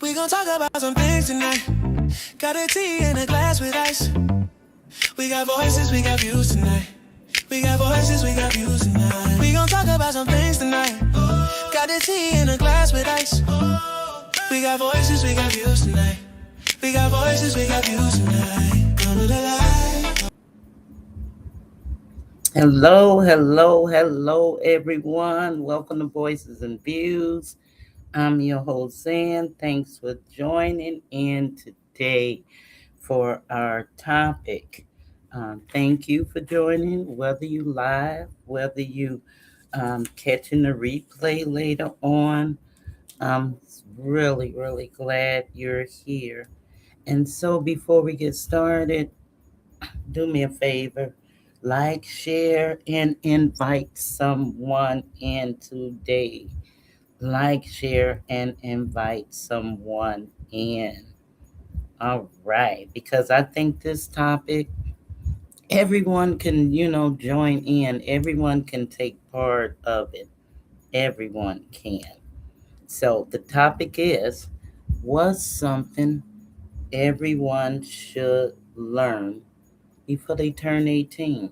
We gon' talk about some things tonight. Got a tea in a glass with ice. We got voices, we got views tonight. We got voices, we got views tonight. We gon' talk about some things tonight. Got a tea in a glass with ice. We got voices, we got views tonight. We got voices, we got views tonight. Come to the light. Hello, everyone. Welcome to Voices and Views. I'm your host, Zan. Thanks for joining in today for our topic. Thank you for joining, whether you live, whether you catching the replay later on. I'm really glad you're here. And so before we get started, do me a favor, like, share, and invite someone in today. Like, share, and invite someone in. All right, because I think this topic, everyone can, join in. Everyone can take part of it. Everyone can. So the topic is, what's something everyone should learn before they turn 18?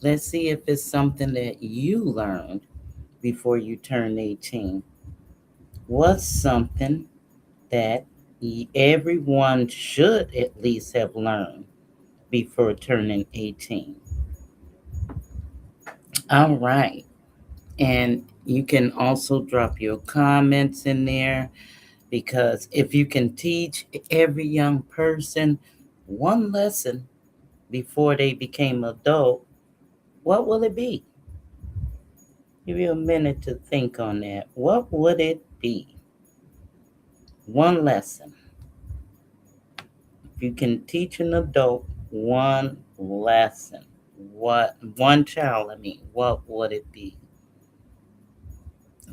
Let's see if it's something that you learned before you turn 18. What's something that everyone should at least have learned before turning 18? All right. And you can also drop your comments in there, because if you can teach every young person one lesson before they became adult, what will it be? Give you a minute to think on that. What would it be? One lesson. If you can teach an adult one lesson, one child, what would it be?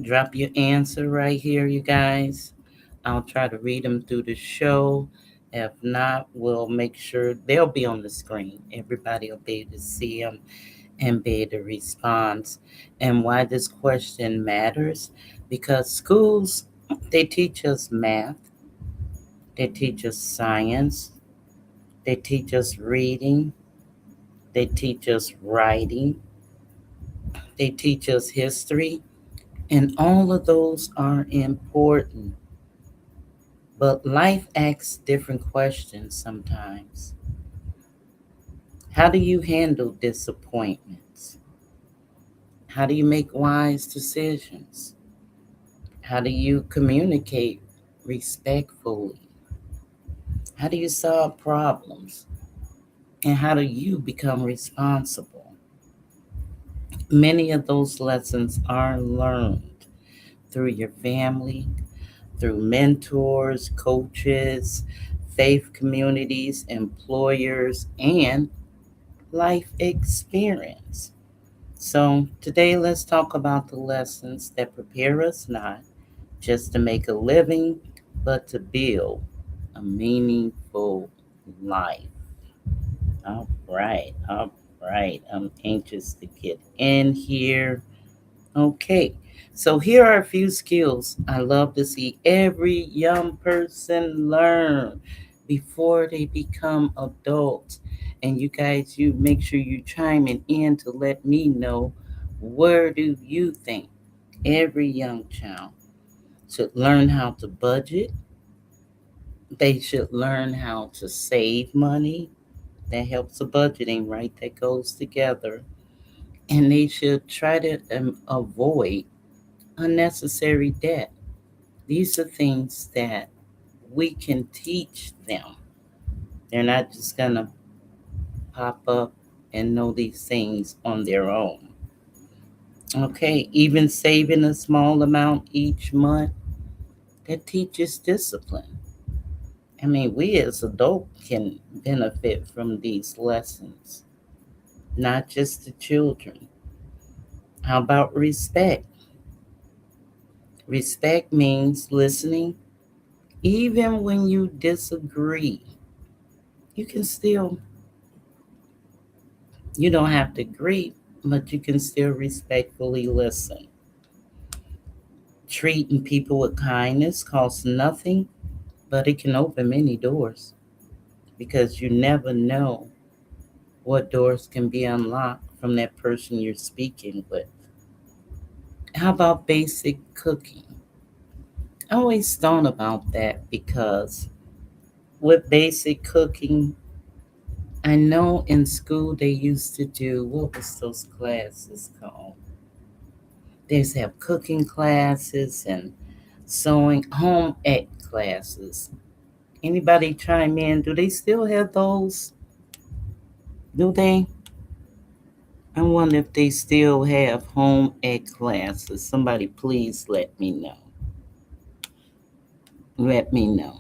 Drop your answer right here, you guys. I'll try to read them through the show. If not, we'll make sure they'll be on the screen. Everybody will be able to see them and be able to respond. And why this question matters, because schools, they teach us math, they teach us science, they teach us reading, they teach us writing, they teach us history, and all of those are important. But life asks different questions sometimes. How do you handle disappointments? How do you make wise decisions? How do you communicate respectfully? How do you solve problems? And how do you become responsible? Many of those lessons are learned through your family, through mentors, coaches, faith communities, employers, and life experience. So, today let's talk about the lessons that prepare us not just to make a living, but to build a meaningful life. All right. I'm anxious to get in here. Okay, so here are a few skills I love to see every young person learn before they become adults. And you guys, you make sure you chiming in to let me know, where do you think every young child should learn how to budget? They should learn how to save money. That helps the budgeting, right? That goes together. And they should try to avoid unnecessary debt. These are things that we can teach them. They're not just going to pop up and know these things on their own. Okay, even saving a small amount each month, that teaches discipline. We as adults can benefit from these lessons, not just the children. How about respect? Respect means listening even when you disagree. You can still, you don't have to agree, but you can still respectfully listen. Treating people with kindness costs nothing, but it can open many doors because you never know what doors can be unlocked from that person you're speaking with. How about basic cooking? I always thought about that because with basic cooking, I know in school they used to do, what was those classes called? They used to have cooking classes and sewing home ec classes. Anybody chime in? Do they still have those? Do they? I wonder if they still have home ec classes. Somebody please let me know. Let me know.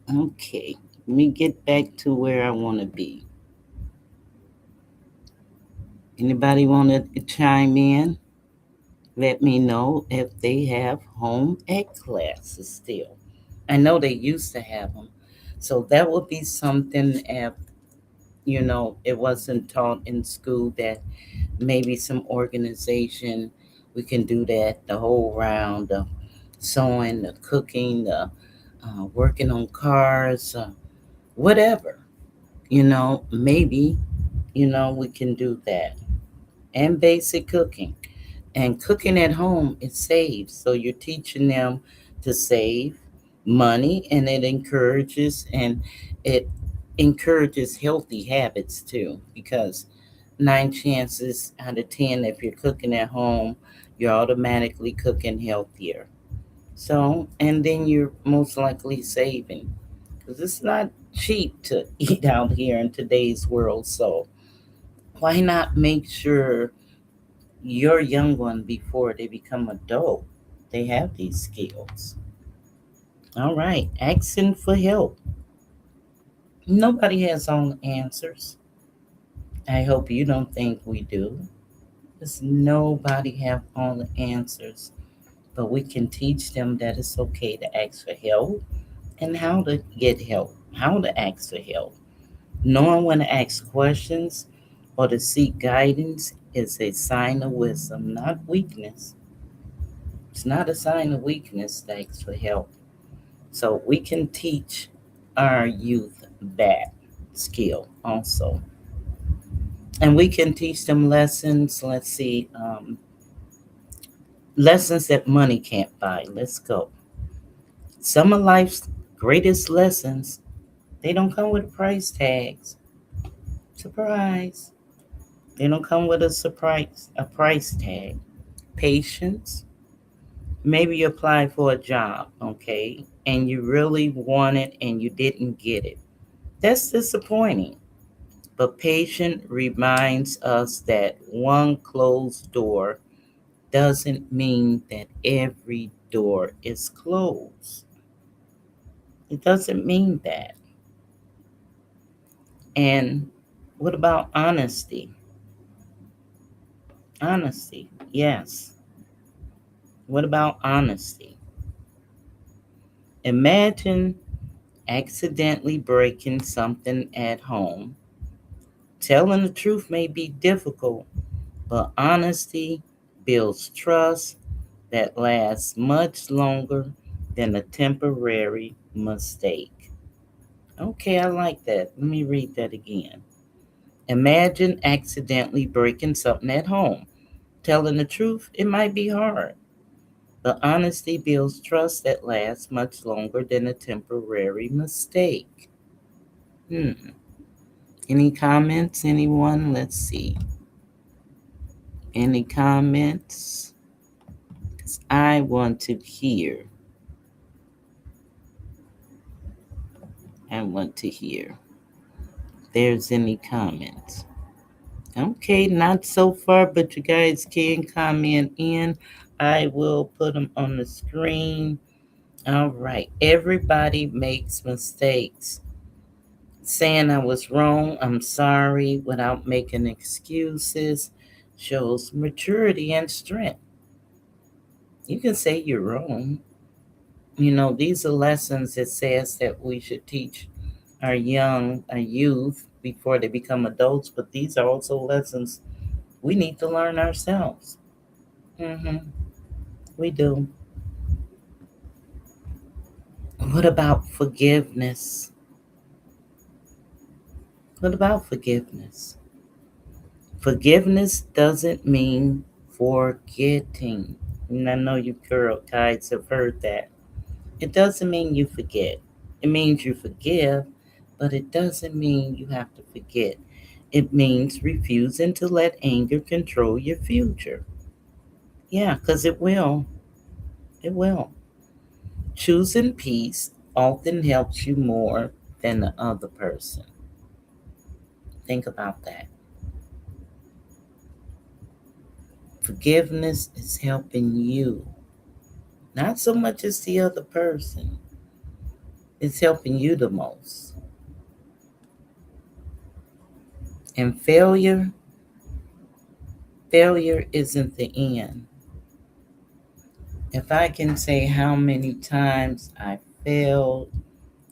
Okay, let me get back to where I want to be. Anybody want to chime in? Let me know if they have home ec classes still. I know they used to have them. So that would be something if, it wasn't taught in school, that maybe some organization we can do that the whole round, the sewing, the cooking, the working on cars, whatever. Maybe, we can do that. And basic cooking. And cooking at home, it saves. So you're teaching them to save money, and it encourages healthy habits too. Because 9 chances out of 10, if you're cooking at home, you're automatically cooking healthier. So, and then you're most likely saving, because it's not cheap to eat out here in today's world. So why not make sure your young one, before they become adult, they have these skills? All right, asking for help. Nobody has all the answers. I hope you don't think we do. Because nobody have all the answers. But we can teach them that it's okay to ask for help and how to get help, how to ask for help. Knowing when to ask questions or to seek guidance is a sign of wisdom, not weakness. It's not a sign of weakness to ask for help. So we can teach our youth that skill also. And we can teach them lessons. Let's see, lessons that money can't buy. Let's go. Some of life's greatest lessons, they don't come with price tags. Surprise. They don't come with a price tag. Patience. Maybe you applied for a job, okay, and you really want it and you didn't get it. That's disappointing. But patience reminds us that one closed door doesn't mean that every door is closed. It doesn't mean that. And what about honesty? Honesty, yes. What about honesty? Imagine accidentally breaking something at home. Telling the truth may be difficult, but honesty builds trust that lasts much longer than a temporary mistake. Okay, I like that. Let me read that again. Imagine accidentally breaking something at home. Telling the truth, it might be hard, but honesty builds trust that lasts much longer than a temporary mistake. Hmm. Any comments, anyone? Let's see. Any comments? 'Cause I want to hear. I want to hear. If there's any comments. Okay, not so far, but you guys can comment in. I will put them on the screen. All right. Everybody makes mistakes. Saying I was wrong, I'm sorry, without making excuses shows maturity and strength. You can say you're wrong. These are lessons it says that we should teach our youth before they become adults, but these are also lessons we need to learn ourselves. Hmm. We do. What about forgiveness? What about forgiveness? Forgiveness doesn't mean forgetting. And I know you girl guys have heard that. It doesn't mean you forget. It means you forgive, but it doesn't mean you have to forget. It means refusing to let anger control your future. Yeah, because it will. It will. Choosing peace often helps you more than the other person. Think about that. Forgiveness is helping you, not so much as the other person. It's helping you the most. And failure isn't the end. If I can say how many times I failed,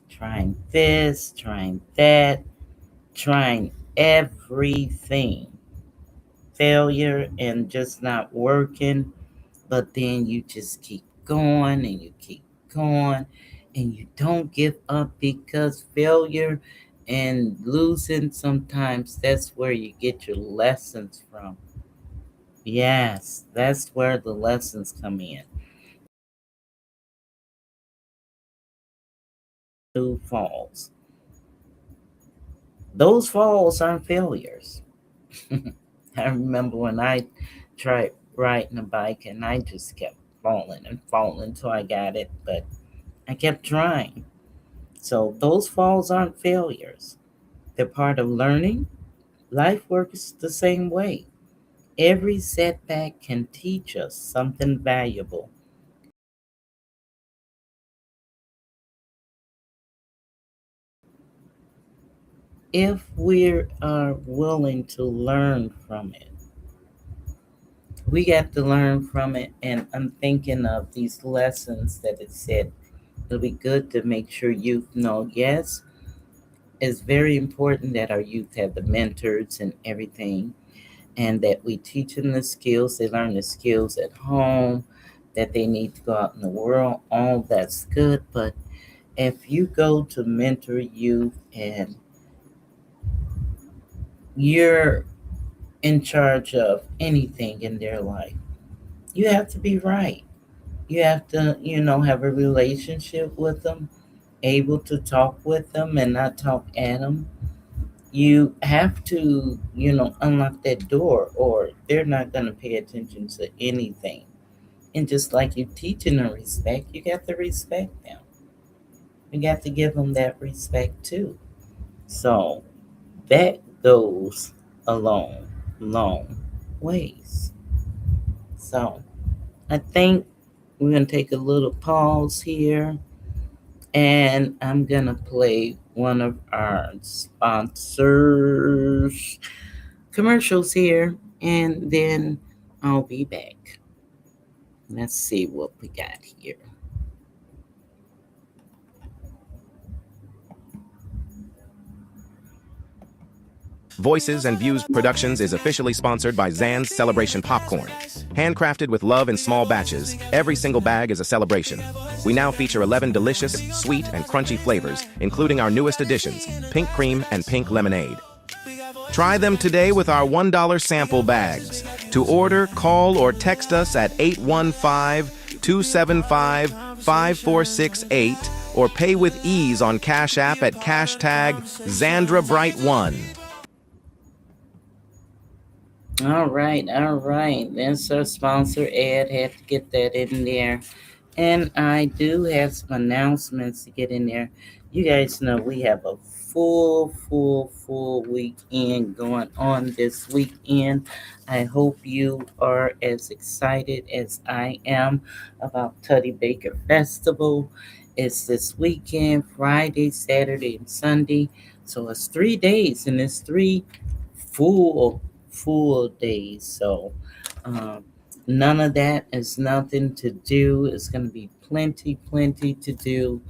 trying this, trying that, trying everything, failure and just not working, but then you just keep going and you keep going and you don't give up because failure and losing sometimes that's where you get your lessons from. Yes, that's where the lessons come in. New falls. Those falls aren't failures. I remember when I tried riding a bike and I just kept falling and falling until I got it, but I kept trying. So those falls aren't failures. They're part of learning. Life works the same way. Every setback can teach us something valuable if we are willing to learn from it. We got to learn from it, and I'm thinking of these lessons that it said. It'll be good to make sure youth know, yes, it's very important that our youth have the mentors and everything, and that we teach them the skills. They learn the skills at home, that they need to go out in the world. All that's good. But if you go to mentor youth and you're in charge of anything in their life, you have to be right. You have to, have a relationship with them, able to talk with them and not talk at them. You have to, unlock that door or they're not going to pay attention to anything. And just like you teaching them respect, you got to respect them. You got to give them that respect too. So that goes a long, long ways. So I think we're going to take a little pause here and I'm going to play one of our sponsors commercials here and then I'll be back. Let's see what we got here. Voices and Views Productions is officially sponsored by Zan's Celebration Popcorn. Handcrafted with love in small batches, every single bag is a celebration. We now feature 11 delicious, sweet, and crunchy flavors, including our newest additions, pink cream and pink lemonade. Try them today with our $1 sample bags. To order, call or text us at 815-275-5468 or pay with ease on Cash App at hashtag ZandraBright1. All right, all right. That's our sponsor, Ed. Had to get that in there. And I do have some announcements to get in there. You guys know we have a full weekend going on this weekend. I hope you are as excited as I am about Tutty Baker Festival. It's this weekend, Friday, Saturday, and Sunday. So it's 3 days, and it's three full full days. So um, none of that is nothing to do. It's going to be plenty to do.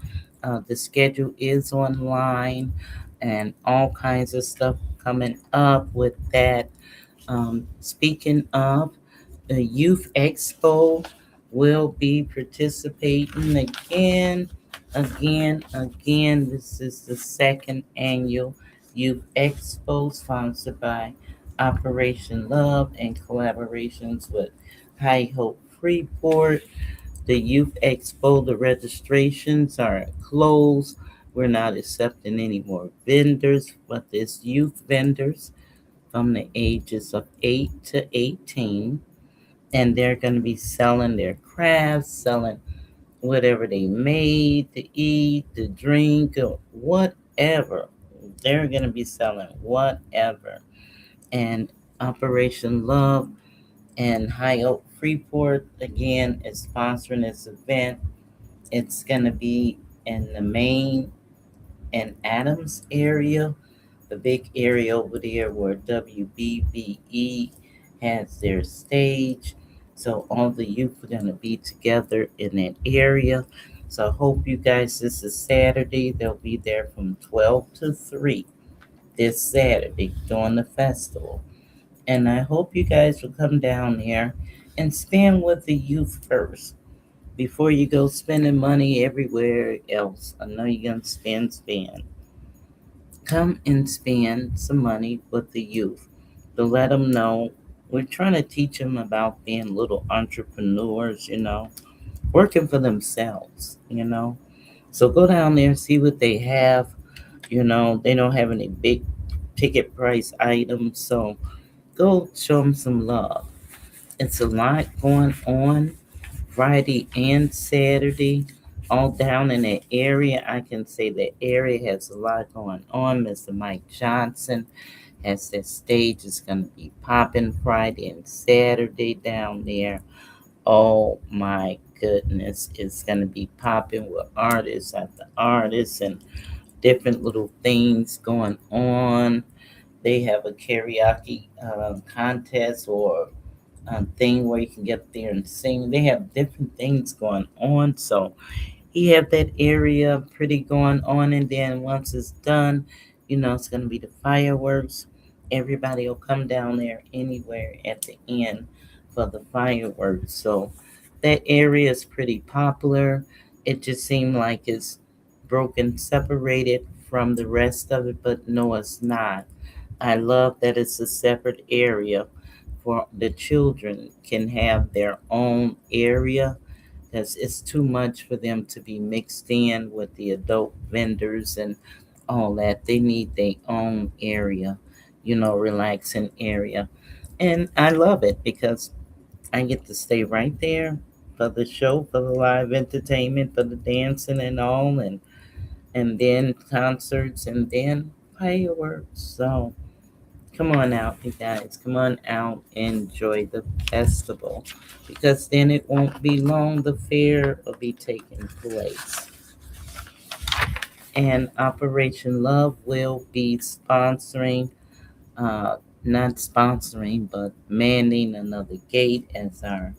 The schedule is online, and all kinds of stuff coming up with that. Speaking of, the Youth Expo will be participating again. This is the second annual Youth Expo sponsored by Operation Love and collaborations with High Hope Freeport. The Youth Expo, the registrations are closed. We're not accepting any more vendors, but there's youth vendors from the ages of 8 to 18, and they're going to be selling their crafts, selling whatever they made to eat, to drink, or whatever. They're going to be selling whatever. And Operation Love and High Oak Freeport again is sponsoring this event. It's going to be in the main and Adams area, the big area over there where WBBE has their stage. So all the youth are going to be together in that area. So I hope you guys, this is Saturday, they'll be there from 12 to 3 this Saturday during the festival. And I hope you guys will come down there and spend with the youth first before you go spending money everywhere else. I know you're going to spend. Come and spend some money with the youth to let them know we're trying to teach them about being little entrepreneurs, working for themselves. So go down there and see what they have. They don't have any big ticket price items, so go show them some love. It's a lot going on Friday and Saturday, all down in the area. I can say the area has a lot going on. Mr. Mike Johnson has that stage. It's going to be popping Friday and Saturday down there. Oh my goodness, it's going to be popping with artists after artists and different little things going on. They have a karaoke contest or thing where you can get there and sing. They have different things going on. So he have that area pretty going on, and then once it's done, it's gonna be the fireworks. Everybody will come down there anywhere at the end for the fireworks. So that area is pretty popular. It just seemed like it's broken, separated from the rest of it, but no, it's not. I love that it's a separate area for the children can have their own area because it's too much for them to be mixed in with the adult vendors and all that. They need their own area, relaxing area. And I love it because I get to stay right there for the show, for the live entertainment, for the dancing and all, and then concerts and then fireworks. So come on out, you guys. Come on out, enjoy the festival. Because then it won't be long, the fair will be taking place. And Operation Love will be sponsoring, uh, not sponsoring, but manning another gate as our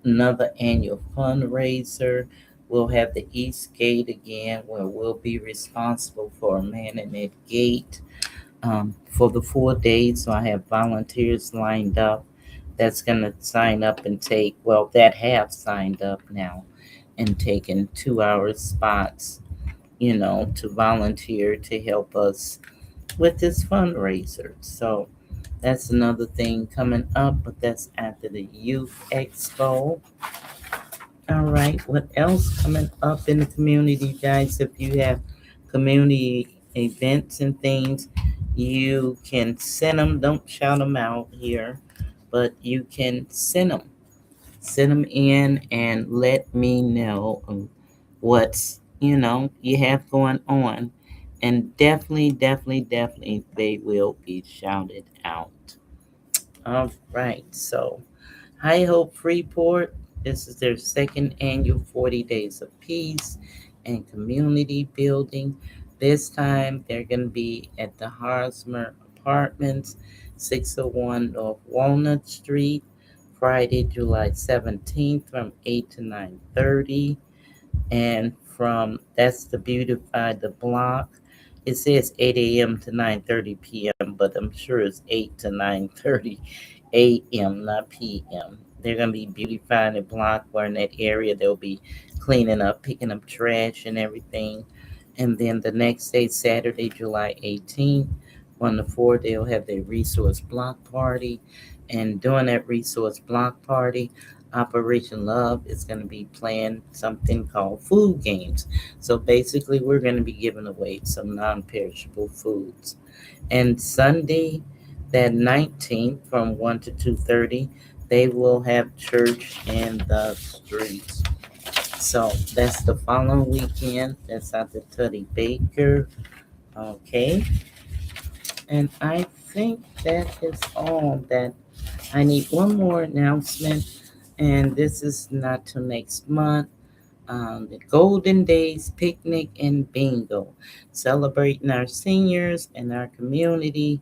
another annual fundraiser. We'll have the East Gate again, where we'll be responsible for manning that gate for the 4 days. So I have volunteers lined up that's going to sign up and take, well, that have signed up now and taken 2 hour spots, to volunteer to help us with this fundraiser. So that's another thing coming up, but that's after the Youth Expo. All right, what else coming up in the community, guys? If you have community events and things, you can send them. Don't shout them out here, but you can send them. Send them in and let me know what's you have going on, and definitely they will be shouted out. All right, so High Hope Freeport. This is their second annual 40 Days of Peace and Community Building. This time they're going to be at the Harsmer Apartments, 601 North Walnut Street, Friday, July 17th from 8 to 9:30. And from that's to beautify the block. It says 8 a.m. to 9:30 p.m., but I'm sure it's 8 to 9:30 a.m., not p.m. They're going to be beautifying the block or in that area. They'll be cleaning up, picking up trash and everything. And then the next day, Saturday, July 18th, 1 to 4, they'll have their resource block party. And during that resource block party, Operation Love is going to be playing something called food games. So basically, we're going to be giving away some non perishable foods. And Sunday, that 19th, from 1 to 2:30, they will have church in the streets. So that's the following weekend. That's at the Tuddy Baker. Okay. And I think that is all that I need. One more announcement, and this is not till next month. The Golden Days Picnic and Bingo, celebrating our seniors and our community,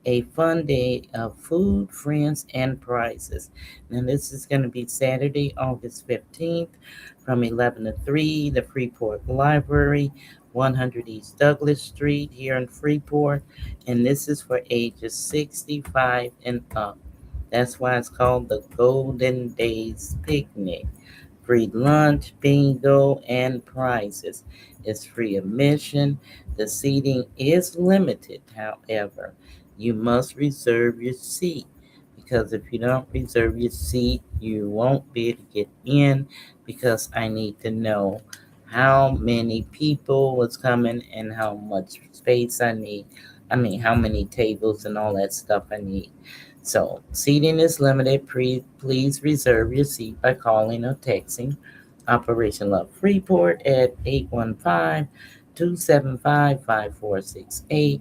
a fun day of food, friends, and prizes. Now, this is going to be Saturday, August 15th from 11 to 3, the Freeport Library, 100 East Douglas Street here in Freeport. And this is for ages 65 and up. That's why it's called the Golden Days Picnic. Free lunch, bingo, and prizes. It's free admission. The seating is limited, however. You must reserve your seat because if you don't reserve your seat, you won't be able to get in because I need to know how many people was coming and how much space I need. I mean, how many tables and all that stuff I need. So, seating is limited. Please reserve your seat by calling or texting Operation Love Freeport at 815-275-5468.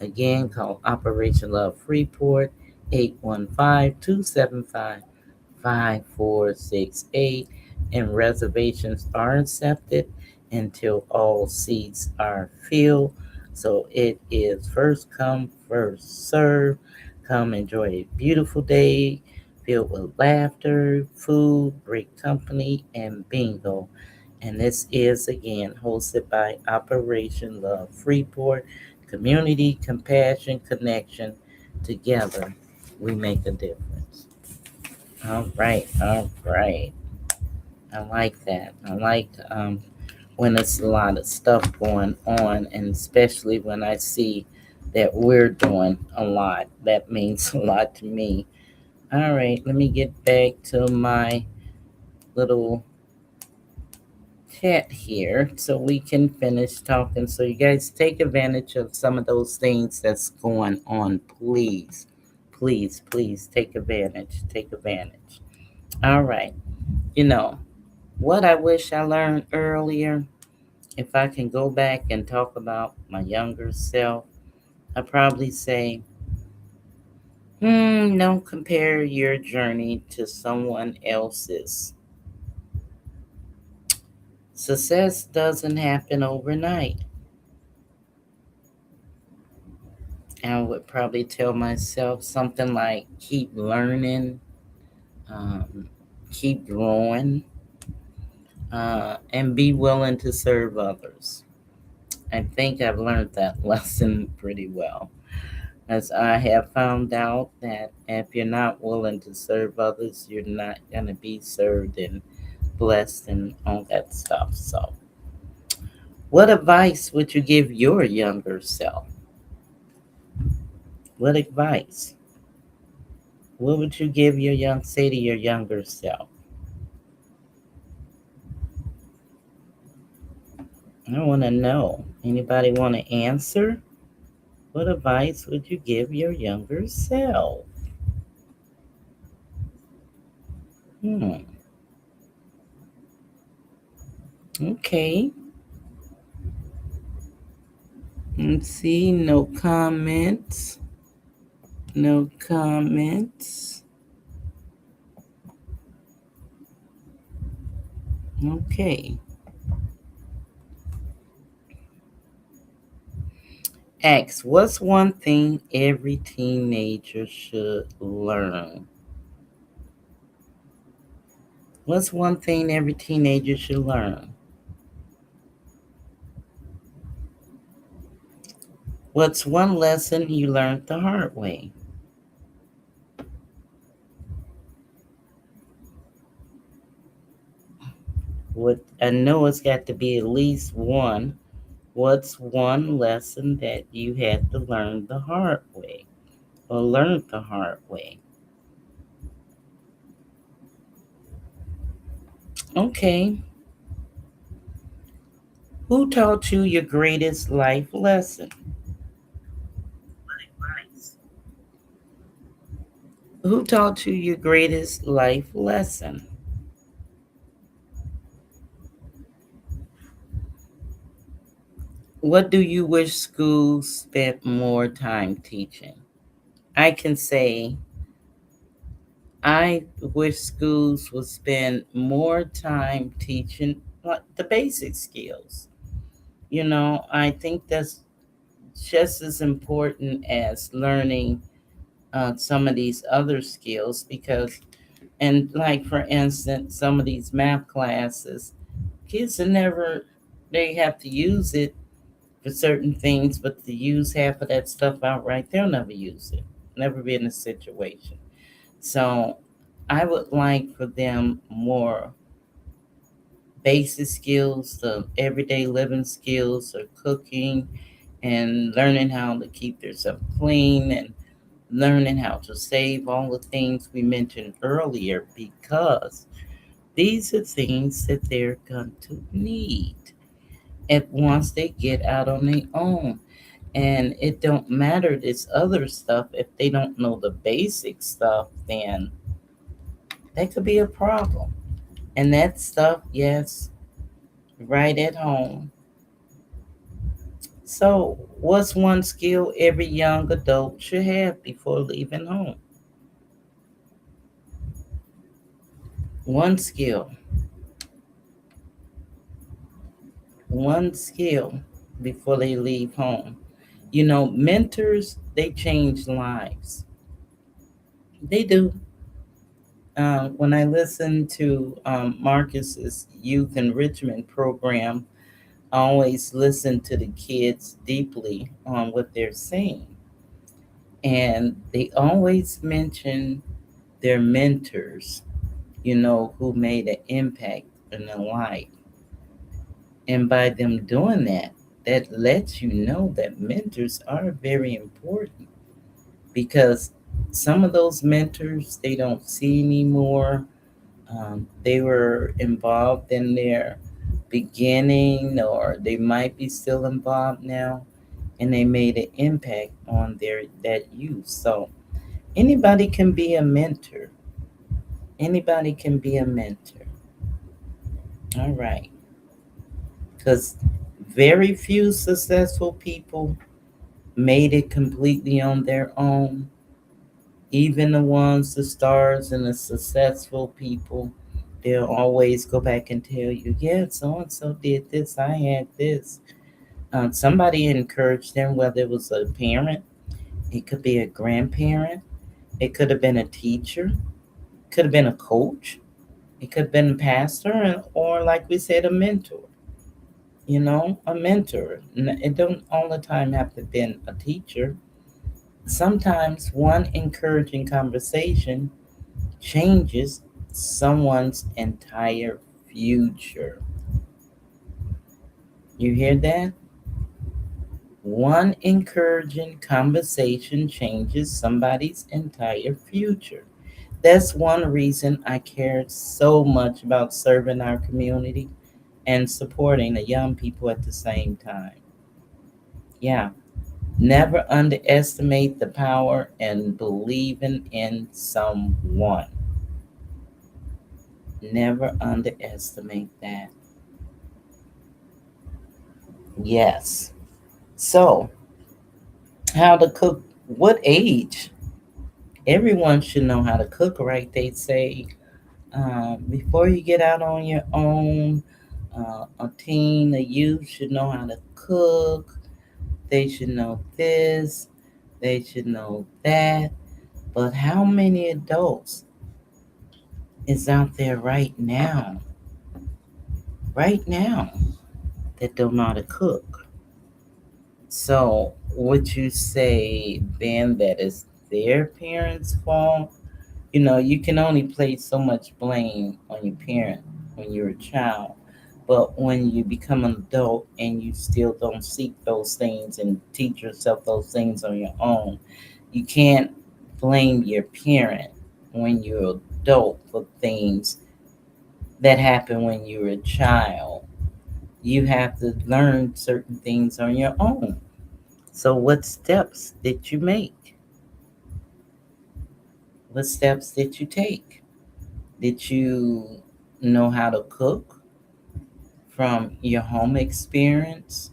Again, call Operation Love Freeport 815-275-5468. And reservations are accepted until all seats are filled. So it is first come, first serve. Come enjoy a beautiful day filled with laughter, food, great company, and bingo. And this is again hosted by Operation Love Freeport. Community, compassion, connection. Together, we make a difference. All right, all right. I like that. I like when it's a lot of stuff going on, and especially when I see that we're doing a lot. That means a lot to me. All right, let me get back to my little chat here so we can finish talking. So you guys take advantage of some of those things that's going on. Please, please, please take advantage. Take advantage. All right. You know, what I wish I learned earlier, if I can go back and talk about my younger self, I'd probably say, don't compare your journey to someone else's. Success doesn't happen overnight. I would probably tell myself something like keep learning, um, keep growing, and be willing to serve others. I think I've learned that lesson pretty well, as I have found out that if you're not willing to serve others, you're not going to be served and blessed and all that stuff. So, what advice would you give your younger self? What advice? What would you say to your younger self? I want to know. Anybody want to answer? What advice would you give your younger self? Hmm. Okay. Let's see. No comments. No comments. Okay. X. What's one thing every teenager should learn? What's one thing every teenager should learn? What's one lesson you learned the hard way? What I know it's got to be at least one. What's one lesson that you had to learn the hard way or learned the hard way? Okay. Who taught you your greatest life lesson? Who taught you your greatest life lesson? What do you wish schools spent more time teaching? I can say I wish schools would spend more time teaching like the basic skills. I think that's just as important as learning some of these other skills because, and like for instance, some of these math classes, kids are never, they have to use it for certain things, but to use half of that stuff outright, they'll never use it, never be in a situation. So I would like for them more basic skills, the everyday living skills of cooking and learning how to keep themselves clean and learning how to save, all the things we mentioned earlier, because these are things that they're going to need at once they get out on their own. And it don't matter this other stuff if they don't know the basic stuff, then that could be a problem. And that stuff, yes, right at home. So, what's one skill every young adult should have before leaving home? One skill, one skill before they leave home. Mentors, they change lives. They do. When I listen to Marcus's youth enrichment program, I always listen to the kids deeply on what they're saying. And they always mention their mentors, who made an impact in their life. And by them doing that, that lets you know that mentors are very important because some of those mentors they don't see anymore. They were involved in their beginning, or they might be still involved now, and they made an impact on their that youth. So anybody can be a mentor. Anybody can be a mentor. All right, because very few successful people made it completely on their own. Even the ones, the stars and the successful people, they'll always go back and tell you, yeah, so and so did this, I had this. Somebody encouraged them, whether it was a parent, it could be a grandparent, it could have been a teacher, could have been a coach, it could have been a pastor, or like we said, a mentor. A mentor. It don't all the time have to be a teacher. Sometimes one encouraging conversation changes someone's entire future. You hear that? One encouraging conversation changes somebody's entire future. That's one reason I care so much about serving our community and supporting the young people at the same time. Yeah, never underestimate the power in believing in someone. Never underestimate that. Yes. So, how to cook? What age? Everyone should know how to cook, right? They say before you get out on your own, a teen, a youth should know how to cook. They should know this. They should know that. But how many adults is out there right now, that don't know how to cook? So, would you say then that it's their parents' fault? You can only place so much blame on your parent when you're a child. But when you become an adult and you still don't seek those things and teach yourself those things on your own, you can't blame your parent when you're adult for things that happened when you were a child. You have to learn certain things on your own. So, what steps did you make? What steps did you take? Did you know how to cook from your home experience?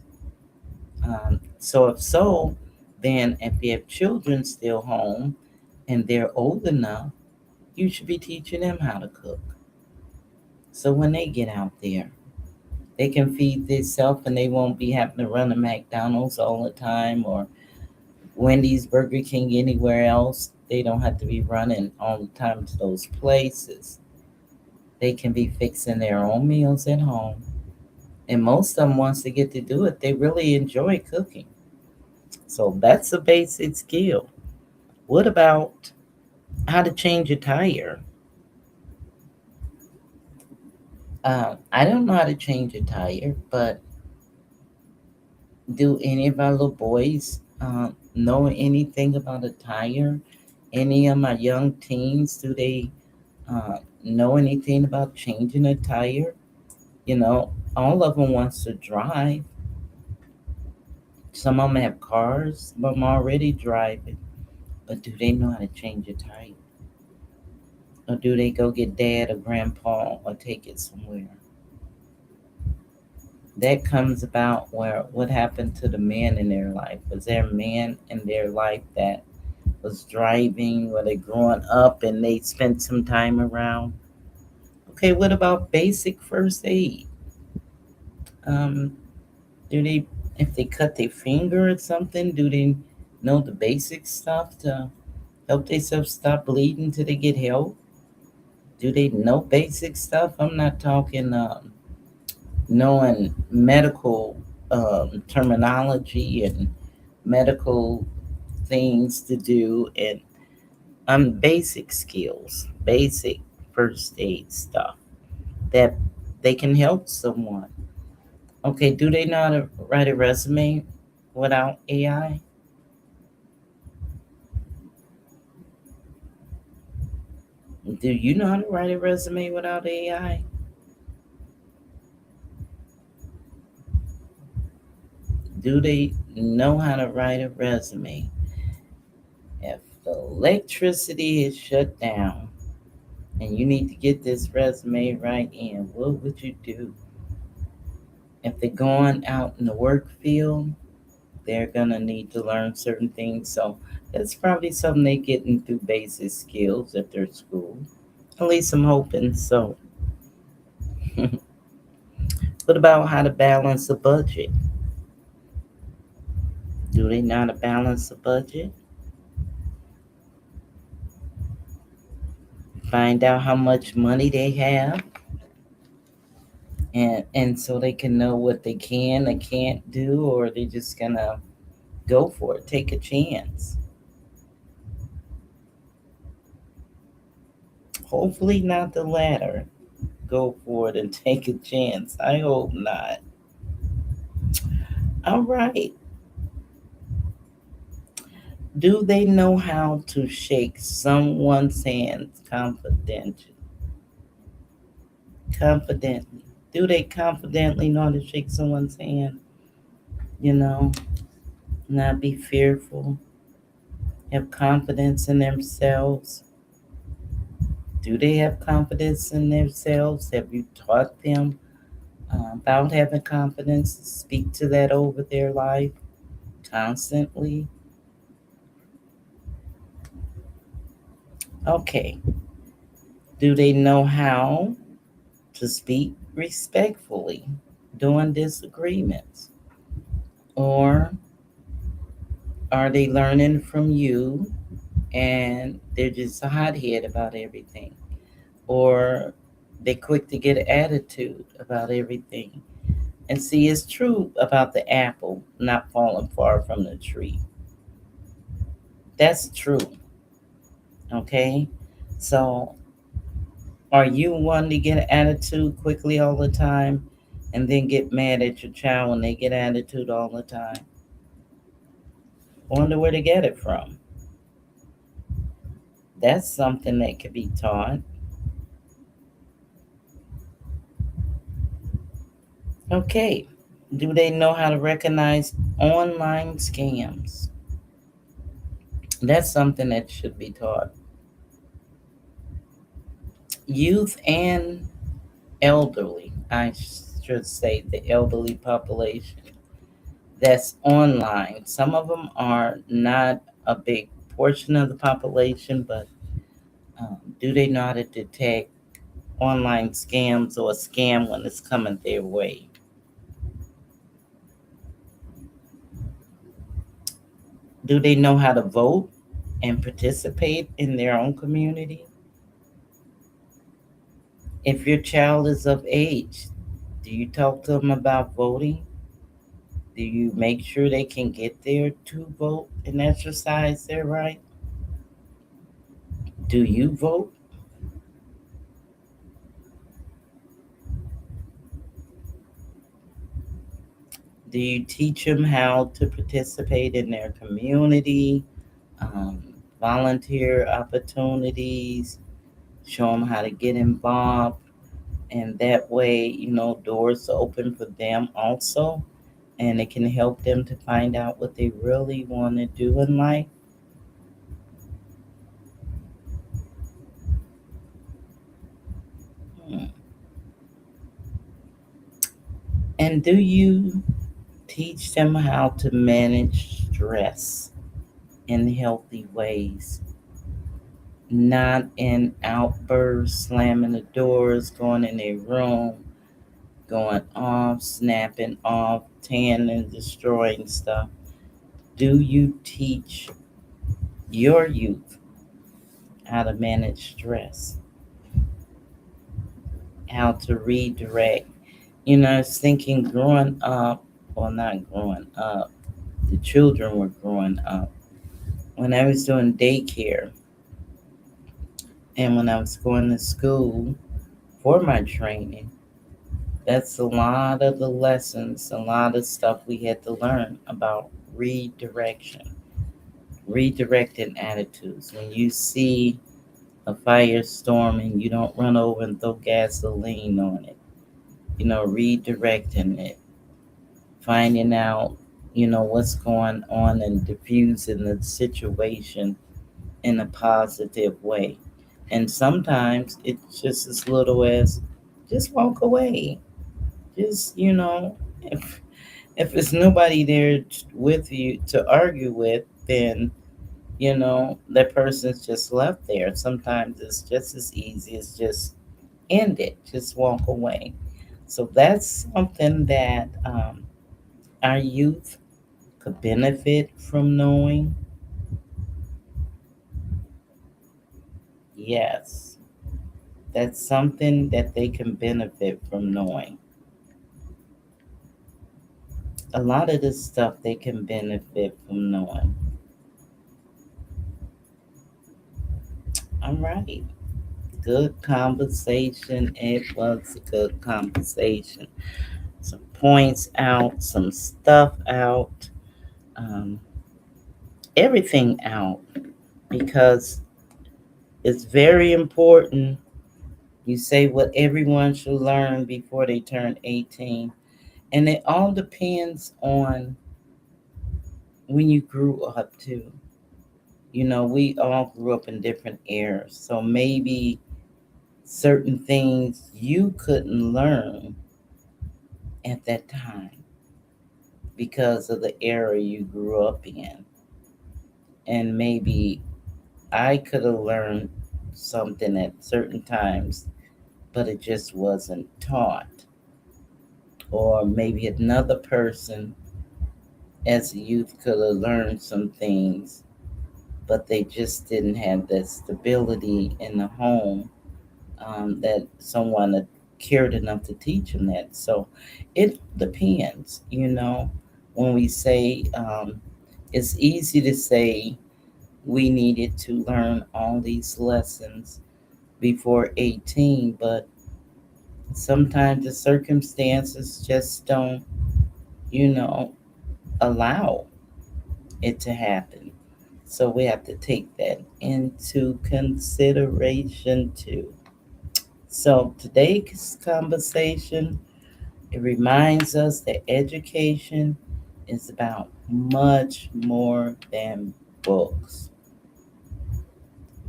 So, if so, then if you have children still home and they're old enough, you should be teaching them how to cook. So, when they get out there, they can feed themselves and they won't be having to run to McDonald's all the time or Wendy's, Burger King, anywhere else. They don't have to be running all the time to those places. They can be fixing their own meals at home. And most of them, once they get to do it, they really enjoy cooking. So that's a basic skill. What about how to change a tire? I don't know how to change a tire, but do any of our little boys know anything about a tire? Any of my young teens, do they know anything about changing a tire? All of them wants to drive. Some of them have cars, some of them already driving. But do they know how to change a tire? Or do they go get dad or grandpa or take it somewhere? That comes about where what happened to the man in their life. Was there a man in their life that was driving? Were they growing up and they spent some time around? Okay, what about basic first aid? Um, do they, if they cut their finger or something, do they know the basic stuff to help themselves stop bleeding till they get help? Do they know basic stuff? I'm not talking knowing medical terminology and medical things to do and basic skills, basic first aid stuff that they can help someone. Okay, do they know how to write a resume without AI? Do you know how to write a resume without AI? Do they know how to write a resume? If the electricity is shut down and you need to get this resume right in, what would you do? If they're going out in the work field, they're gonna need to learn certain things. So that's probably something they getting through basic skills at their school. At least I'm hoping so. What about how to balance a budget? Do they know how to balance a budget? Find out how much money they have and so they can know what they can and can't do, or they just gonna go for it, take a chance. Hopefully not the latter. Go for it and take a chance. I hope not. All right. Do they know how to shake someone's hand confidently? Do they confidently know how to shake someone's hand? You know, not be fearful, have confidence in themselves. Do they have confidence in themselves? Have you taught them about having confidence? Speak to that over their life constantly. Okay. Do they know how to speak respectfully during disagreements? Or are they learning from you and they're just a hothead about everything? Or they quick to get an attitude about everything? And see, it's true about the apple not falling far from the tree. That's true. Okay. So, are you one to get an attitude quickly all the time and then get mad at your child when they get attitude all the time? Wonder where to get it from. That's something that could be taught. Okay. Do they know how to recognize online scams? That's something that should be taught. Youth and elderly, I should say, the elderly population that's online. Some of them are not a big portion of the population, but do they know how to detect online scams or a scam when it's coming their way? Do they know how to vote and participate in their own community? If your child is of age, do you talk to them about voting? Do you make sure they can get there to vote and exercise their right? Do you vote? Do you teach them how to participate in their community, um, volunteer opportunities, show them how to get involved? And that way, doors open for them also, and it can help them to find out what they really want to do in life. Hmm. And do you teach them how to manage stress in healthy ways? Not in outbursts, slamming the doors, going in their room, going off, snapping off, tearing and destroying stuff. Do you teach your youth how to manage stress, how to redirect? I was thinking growing up, well, not growing up, the children were growing up. When I was doing daycare and when I was going to school for my training, that's a lot of the lessons, a lot of stuff we had to learn about redirection, redirecting attitudes. When you see a firestorm and you don't run over and throw gasoline on it, redirecting it, finding out, what's going on and diffusing the situation in a positive way. And sometimes it's just as little as just walk away. Just, if there's nobody there with you to argue with, then that person's just left there. Sometimes it's just as easy as just end it, just walk away. So that's something that our youth could benefit from knowing. Yes, that's something that they can benefit from knowing. A lot of this stuff they can benefit from knowing. All right. Good conversation. It was a good conversation. Some points out, some stuff out, um, everything out, because it's very important. You say what everyone should learn before they turn 18. And it all depends on when you grew up, too. We all grew up in different eras. So maybe certain things you couldn't learn at that time because of the era you grew up in. And maybe I could have learned something at certain times, but it just wasn't taught. Or maybe another person as a youth could have learned some things, but they just didn't have that stability in the home, that someone cared enough to teach them that. So it depends, when we say it's easy to say we needed to learn all these lessons before 18, but sometimes the circumstances just don't, you know, allow it to happen. So we have to take that into consideration too. So today's conversation, it reminds us that education is about much more than books.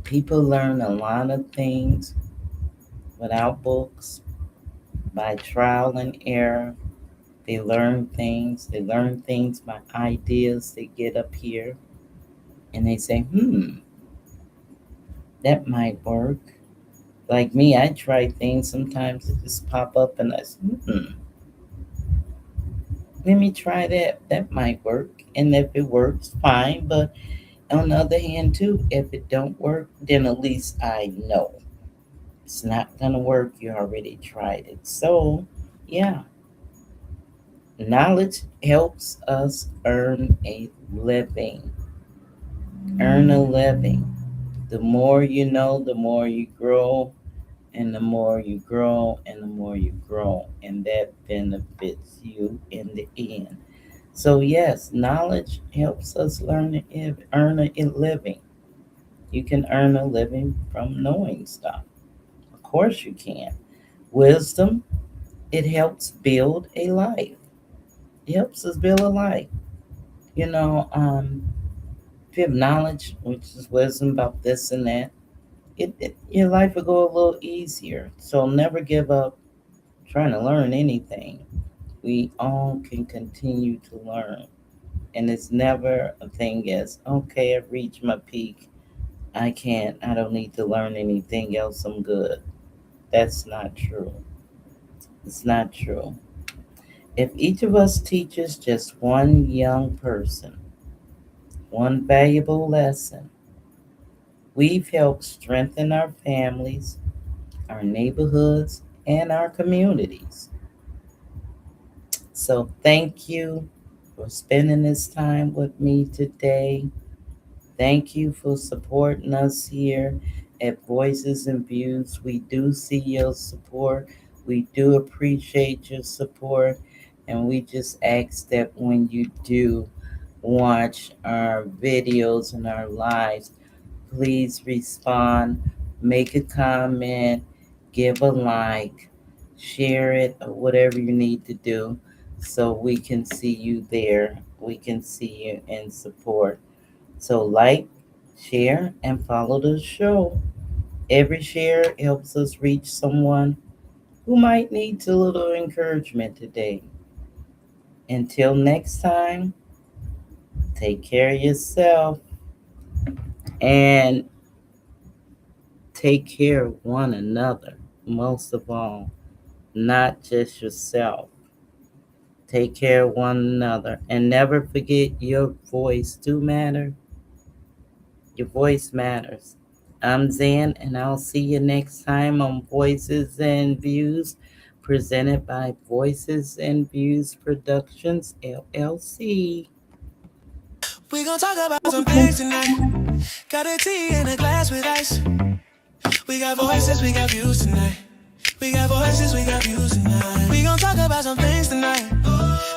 People learn a lot of things without books by trial and error. They learn things. They learn things by ideas they get up here and they say, that might work. Like me, I try things sometimes that just pop up and I say, let me try that. That might work. And if it works, fine. But on the other hand, too, if it don't work, then at least I know it's not gonna work. You already tried it. So, yeah, knowledge helps us earn a living. Earn a living. The more you know, the more you grow, and the more you grow, and the more you grow, and that benefits you in the end. So yes, knowledge helps us earn a living. You can earn a living from knowing stuff. Of course you can. Wisdom, it helps build a life. It helps us build a life. You know, if you have knowledge, which is wisdom about this and that, your life will go a little easier. So never give up trying to learn anything. We all can continue to learn. And it's never a thing as, okay, I've reached my peak. I don't need to learn anything else. I'm good. That's not true. It's not true. If each of us teaches just one young person one valuable lesson, we've helped strengthen our families, our neighborhoods, and our communities. So thank you for spending this time with me today. Thank you for supporting us here at Voices and Views. We do see your support. We do appreciate your support. And we just ask that when you do watch our videos and our lives, please respond, make a comment, give a like, share it, or whatever you need to do so we can see you there. We can see you and support. So like, share, and follow the show. Every share helps us reach someone who might need a little encouragement today. Until next time, take care of yourself and take care of one another. Most of all, not just yourself. Take care of one another and never forget your voice do matter. Your voice matters. I'm Zan, and I'll see you next time on Voices and Views, presented by Voices and Views Productions, LLC. We gon' talk about some things tonight. Got a tea in a glass with ice. We got voices, we got views tonight. We got voices, we got views tonight. We gon' talk about some things tonight.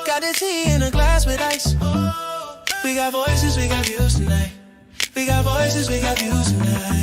Got a tea in a glass with ice. We got voices, we got views tonight. We got voices, we got views tonight.